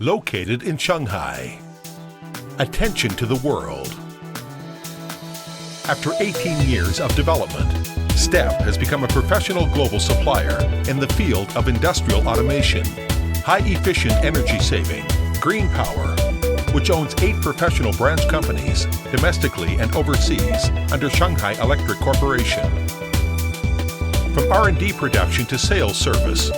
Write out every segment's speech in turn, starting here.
located in Shanghai. Attention to the world. After 18 years of development, STEP has become a professional global supplier in the field of industrial automation, high-efficient energy saving, green power, which owns 8 professional branch companies domestically and overseas under Shanghai Electric Corporation. From R&D production to sales service,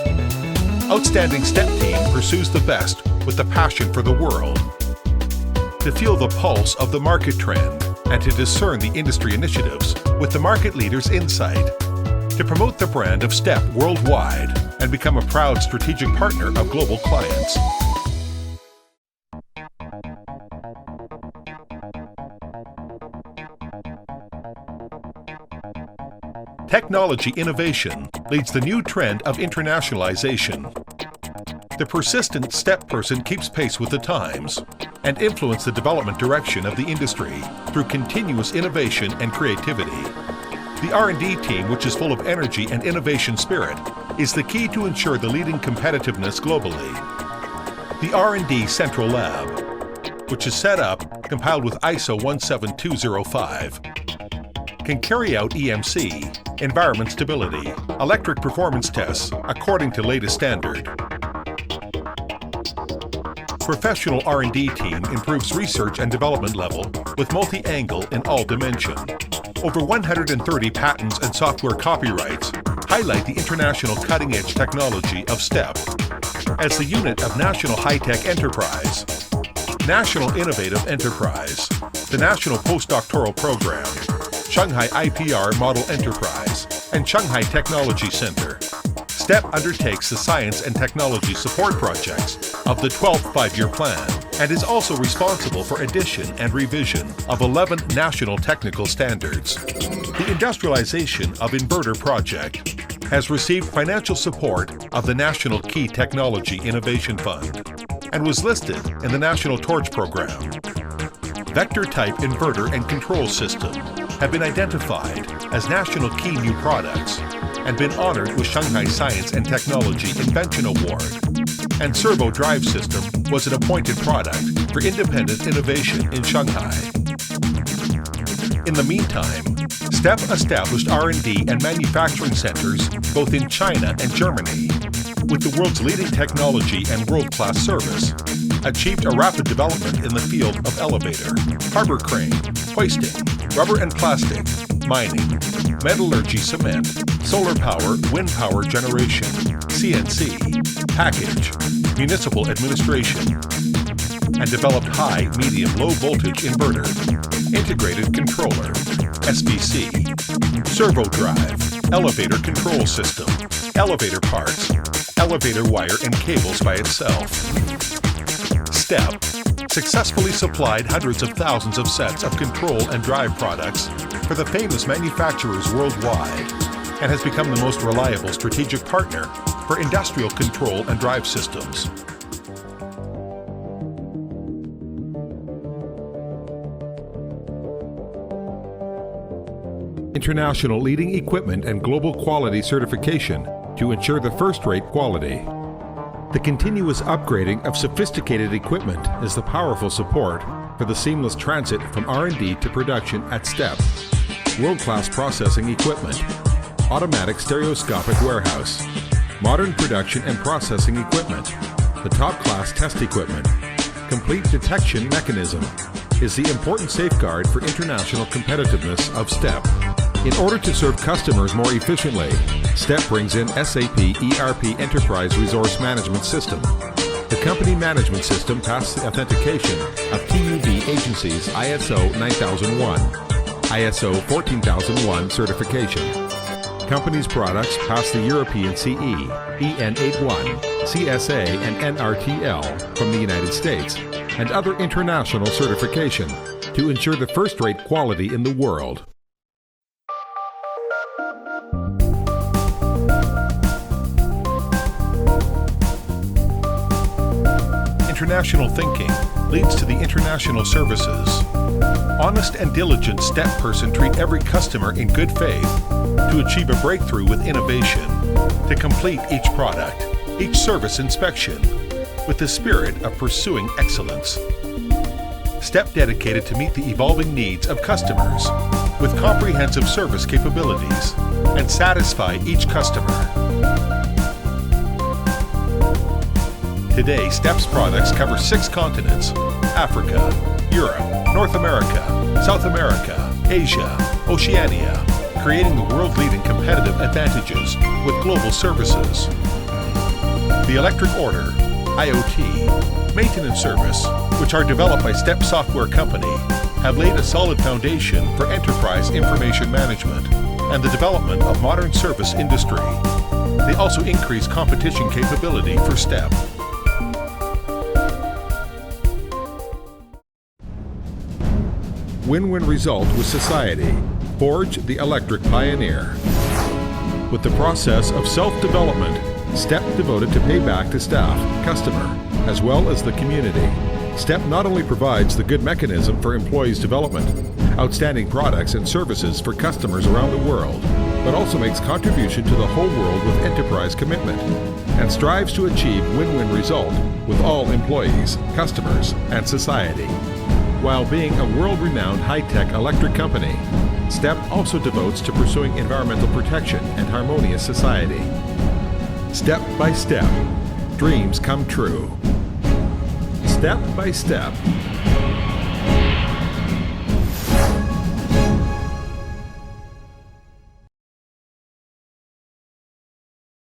outstanding STEP team pursues the best with the passion for the world. To feel the pulse of the market trend and to discern the industry initiatives with the market leader's insight. To promote the brand of STEP worldwide and become a proud strategic partner of global clients. Technology innovation leads the new trend of internationalization. The persistent STEP person keeps pace with the times and influence the development direction of the industry through continuous innovation and creativity. The R&D team, which is full of energy and innovation spirit, is the key to ensure the leading competitiveness globally. The R&D Central Lab, which is set up, compiled with ISO 17205, can carry out EMC, environment stability, electric performance tests according to latest standard. Professional R&D team improves research and development level with multi-angle in all dimension. Over 130 patents and software copyrights highlight the international cutting-edge technology of STEP. As the unit of National High-Tech Enterprise, National Innovative Enterprise, the National Postdoctoral Program, Shanghai IPR Model Enterprise, and Shanghai Technology Center, STEP undertakes the science and technology support projects of the 12th Five-Year Plan and is also responsible for addition and revision of 11 national technical standards. The industrialization of inverter project has received financial support of the National Key Technology Innovation Fund and was listed in the National Torch Program. Vector-type inverter and control system have been identified as national key new products and been honored with Shanghai Science and Technology Invention Award. And Servo drive system was an appointed product for independent innovation in Shanghai. In the meantime, STEP established R&D and manufacturing centers both in China and Germany, with the world's leading technology and world-class service, achieved a rapid development in the field of elevator, harbor crane, hoisting, rubber and plastic, mining, metallurgy cement, solar power, wind power generation, CNC, package, municipal administration, and developed high, medium, low voltage inverter, integrated controller, SVC, servo drive, elevator control system, elevator parts, elevator wire and cables by itself. STEP successfully supplied hundreds of thousands of sets of control and drive products for the famous manufacturers worldwide and has become the most reliable strategic partner for industrial control and drive systems. International leading equipment and global quality certification to ensure the first-rate quality. The continuous upgrading of sophisticated equipment is the powerful support for the seamless transit from R&D to production at STEP. World-class processing equipment, automatic stereoscopic warehouse, modern production and processing equipment, the top-class test equipment, complete detection mechanism is the important safeguard for international competitiveness of STEP. In order to serve customers more efficiently, STEP brings in SAP ERP Enterprise Resource Management System. The company management system passed the authentication of TUV Agency's ISO 9001, ISO 14001 certification. Company's products pass the European CE, EN81, CSA, and NRTL from the United States, and other international certification to ensure the first-rate quality in the world. International thinking leads to the international services. Honest and diligent STEP person treat every customer in good faith to achieve a breakthrough with innovation, to complete each product, each service inspection, with the spirit of pursuing excellence. STEP dedicated to meet the evolving needs of customers with comprehensive service capabilities and satisfy each customer. Today, STEP's products cover 6 continents: Africa, Europe, North America, South America, Asia, Oceania, creating the world-leading competitive advantages with global services. The electric order, IoT, maintenance service, which are developed by STEP Software Company, have laid a solid foundation for enterprise information management and the development of modern service industry. They also increase competition capability for STEP. Win-win result with society. Forge the electric pioneer. With the process of self-development, STEP devoted to pay back to staff, customer, as well as the community. STEP not only provides the good mechanism for employees' development, outstanding products and services for customers around the world, but also makes contribution to the whole world with enterprise commitment, and strives to achieve win-win result with all employees, customers, and society. While being a world-renowned high-tech electric company, STEP also devotes to pursuing environmental protection and harmonious society. Step by step, dreams come true. Step by step,